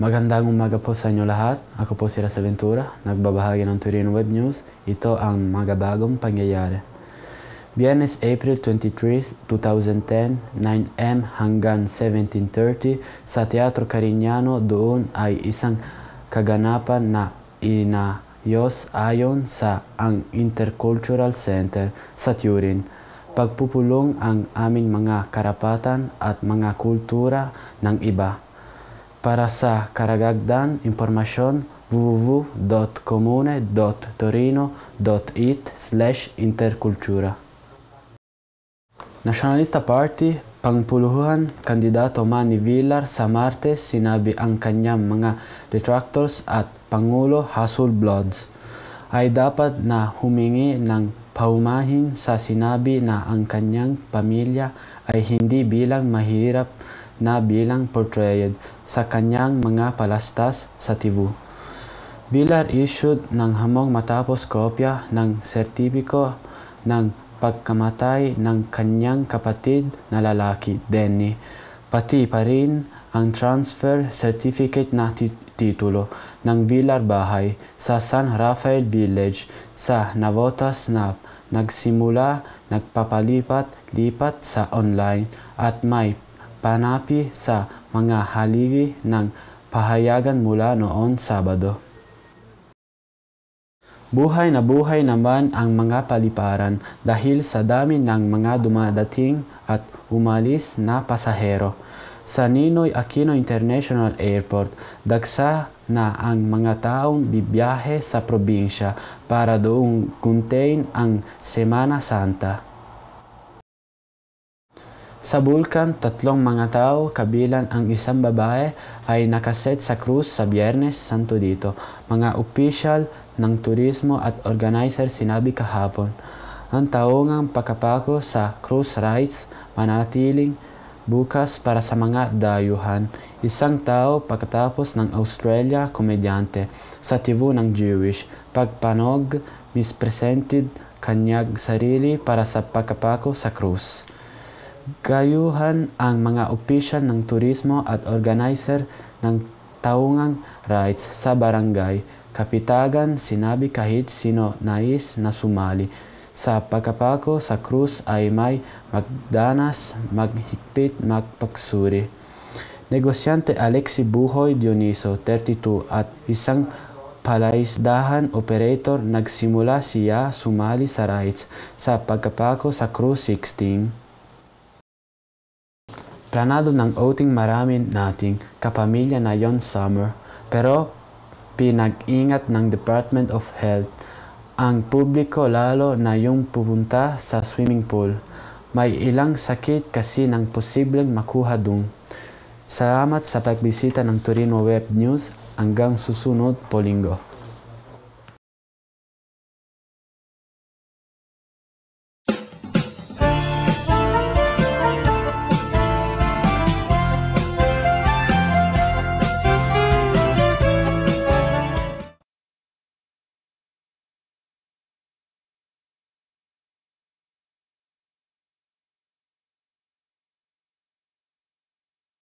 Magandang umaga po sa inyo lahat. Ako po si Ras Aventura, nagbabahagi ng Torino Web News. Ito ang mga bagong pangyayari. Biyernes, April 23, 2010, 9 am hanggang 17:30 sa Teatro Carignano. Doon ay isang kaganapan na inayos ayon sa ang Intercultural Center sa Turin. Pagpupulong ang aming mga karapatan at mga kultura ng iba. Para sa karagdagang impormasyon, www.comune.torino.it/intercultura. Nationalista Party, pangpuluhan kandidato Manny Villar sa Martes sinabi ang kanyang mga detractors at Pangulo Hasselblads ay dapat na humingi ng paumanhin sa sinabi na ang kanyang pamilya ay hindi bilang mahirap na bilang portrayed sa kanyang mga palastas sa TV. Villar issued ng hamon matapos kopya ng sertipiko ng pagkamatay ng kanyang kapatid na lalaki, Denny, pati pa rin ang transfer certificate na titulo ng Villar bahay sa San Rafael Village sa Navotas na nagsimula nagpapalipat-lipat sa online at may panapi sa mga haligi ng pahayagan mula noon Sabado. Buhay naman ang mga paliparan dahil sa dami ng mga dumadating at umalis na pasahero. Sa Ninoy Aquino International Airport, dagsa na ang mga taong bibiyahe sa probinsya para doong contain ang Semana Santa. Sa Bulkan, 3 mga tao, kabilang ang isang babae, ay nakaset sa krus sa Biyernes Santo dito. Mga opisyal ng turismo at organizer sinabi kahapon. Ang taungang pagkapako sa cruise rights mananatiling bukas para sa mga dayuhan. Isang tao pagkatapos ng Australia komedyante sa TV ng Jewish pagpanog mispresented kanyang sarili para sa pagkapako sa cruise. Gayuhan ang mga opisyal ng turismo at organizer ng taungang rights sa barangay kapitagan sinabi kahit sino nais na sumali sa pagkapako sa cruise ay may magdanas maghigpit magpagsuri. Negosyante Alexi Buhoy Dioniso, 32 at isang palaisdahan operator nagsimula siya sumali sa rights sa pagkapako sa cruise 16. Planado ng outing marami nating kapamilya na yon summer, pero pinag-ingat ng Department of Health ang publiko lalo na yung pupunta sa swimming pool. May ilang sakit kasi nang posibleng makuha dun. Salamat sa pagbisita ng Torino Web News. Hanggang susunod po linggo.